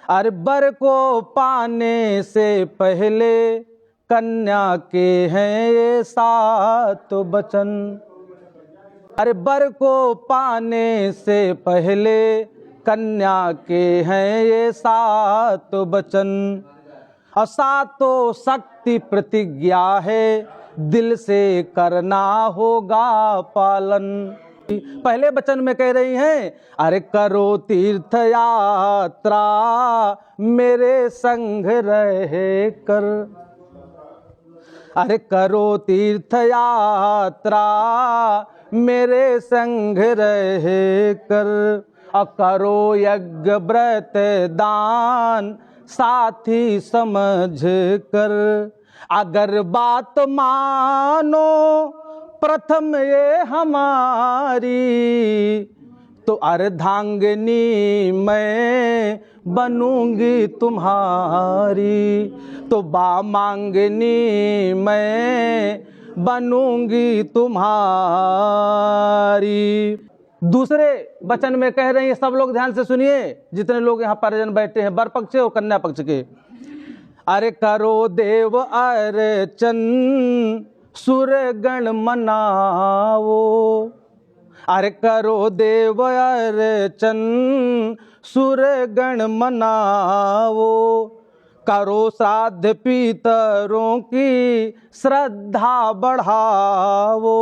अरे बर को पाने से पहले कन्या के हैं ये 7 वचन। अरे बर को पाने से पहले कन्या के हैं ये 7 वचन। और 7 शक्ति प्रतिज्ञा है, दिल से करना होगा पालन। पहले वचन में कह रही हैं, अरे करो तीर्थ यात्रा मेरे संग रहे कर। अरे करो तीर्थ यात्रा मेरे संग रहे कर। और करो यज्ञ व्रत दान साथी समझ कर। अगर बात मानो प्रथम ये हमारी, तो अर्धांगिनी मैं बनूंगी तुम्हारी। तो बामांगिनी मैं बनूंगी तुम्हारी। दूसरे वचन में कह रही है, सब लोग ध्यान से सुनिए, जितने लोग यहाँ परिजन बैठे हैं, वर पक्ष और कन्या पक्ष के। अरे करो देव अर्चन सुर गण मनावो। अरे करो देव अर्चन सुर गण मनावो। करो श्राद्ध पितरों की श्रद्धा बढ़ावो।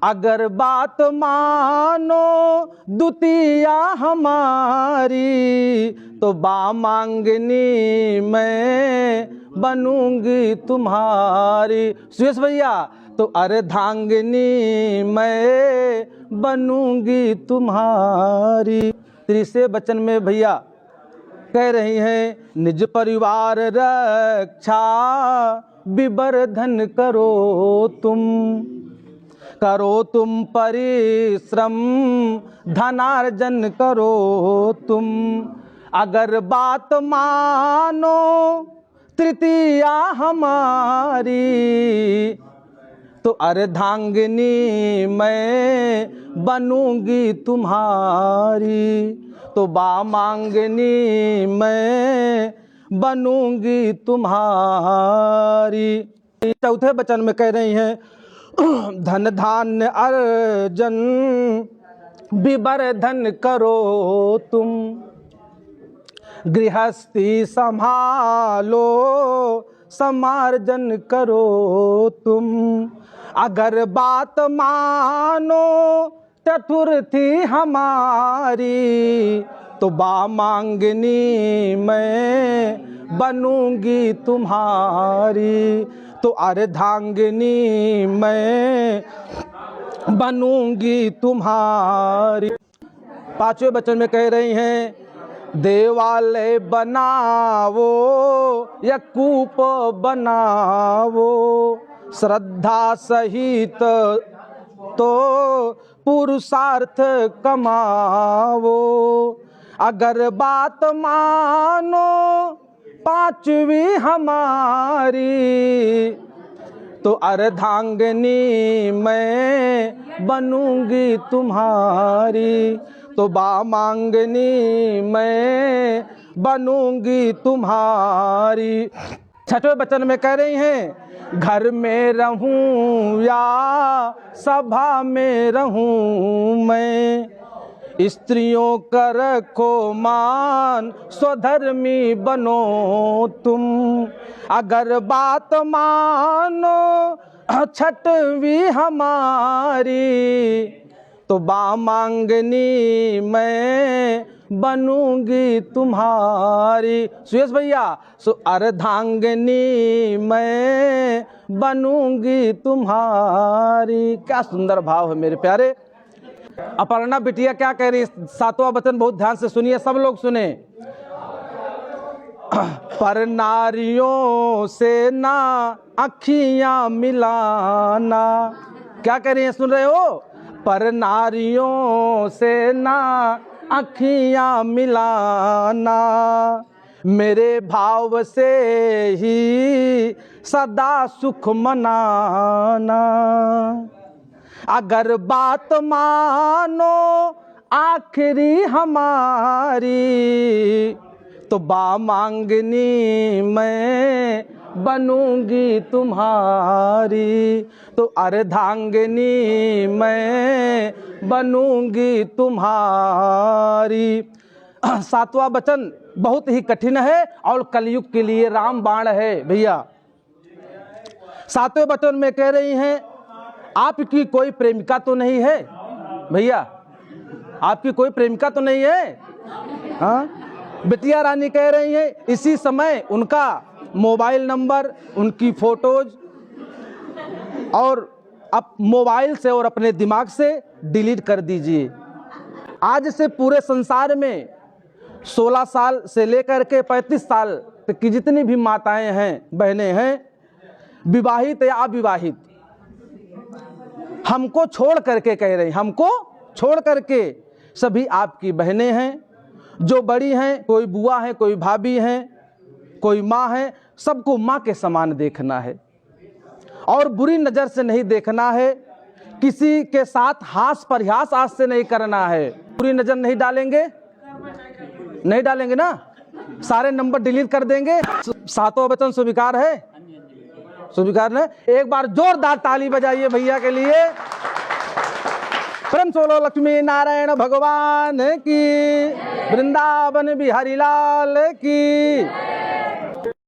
अगर बात मानो द्वितीया हमारी, तो बामांगिनी मैं बनूंगी तुम्हारी। सुरेश भैया, तो अर्धांगिनी मैं बनूंगी तुम्हारी। तीसरे वचन में भैया कह रही हैं, निज परिवार रक्षा विवर्धन करो तुम परिश्रम धनार्जन करो तुम। अगर बात मानो तृतीया हमारी, तो अर्धांगिनी मैं बनूंगी तुम्हारी। तो बामांगिनी मैं बनूंगी तुम्हारी। चौथे वचन में कह रही हैं, धन धान्य अर्जन विवर्धन करो तुम। गृहस्थी संभालो समार्जन करो तुम। अगर बात मानो चतुर्थी हमारी, तो बामांगिनी मैं बनूंगी तुम्हारी। तो अर्धांगिनी मैं बनूंगी तुम्हारी। पांचवें वचन में कह रही हैं, देवालय बनावो या कूप बनावो, श्रद्धा सहित तो पुरुषार्थ कमावो। अगर बात मानो पांचवी हमारी, तो अर्धांगिनी मैं बनूंगी तुम्हारी। तो बामांगिनी मैं बनूंगी तुम्हारी। छठवें वचन में कह रही हैं, घर में रहूं या सभा में रहूं मैं, स्त्रियों का रखो मान स्वधर्मी बनो तुम। अगर बात मानो छठवीं हमारी, तो बामांगिनी मैं बनूंगी तुम्हारी। सुरेश भैया, सो अर्धांगिनी मैं बनूंगी तुम्हारी। क्या सुंदर भाव है मेरे प्यारे। अपर्णा बिटिया क्या कह रही है? 7वां वचन बहुत ध्यान से सुनिए, सब लोग सुने। पर नारियों से ना अखियां मिलाना। क्या कह रही है, सुन रहे हो? पर नारियों से ना अखियां मिलाना, मेरे भाव से ही सदा सुख मनाना। अगर बात मानो आखिरी हमारी, तो बा मांगनी मैं बनूंगी तुम्हारी, तो अर्धांगिनी मैं बनूंगी तुम्हारी। सातवां वचन बहुत ही कठिन है और कलयुग के लिए राम बाण है भैया। सातवें वचन में कह रही हैं, आपकी कोई प्रेमिका तो नहीं है भैया, आपकी कोई प्रेमिका तो नहीं है। हाँ, बिटिया रानी कह रही है, इसी समय उनका मोबाइल नंबर, उनकी फोटोज और अब मोबाइल से और अपने दिमाग से डिलीट कर दीजिए। आज से पूरे संसार में 16 साल से लेकर के 35 साल तक की जितनी भी माताएं हैं, बहनें हैं, विवाहित या अविवाहित, हमको छोड़ करके कह रही, हमको छोड़ करके सभी आपकी बहनें हैं, जो बड़ी हैं, कोई बुआ है, कोई भाभी हैं, कोई माँ है, सबको माँ के समान देखना है और बुरी नज़र से नहीं देखना है। किसी के साथ हास परिहास आज से नहीं करना है। बुरी नज़र नहीं डालेंगे, नहीं डालेंगे ना, सारे नंबर डिलीट कर देंगे। सातों वचन स्वीकार है, स्वीकार है। एक बार जोरदार ताली बजाइए भैया के लिए। प्रेम सोलो लक्ष्मी नारायण भगवान की, वृंदावन बिहारी लाल की।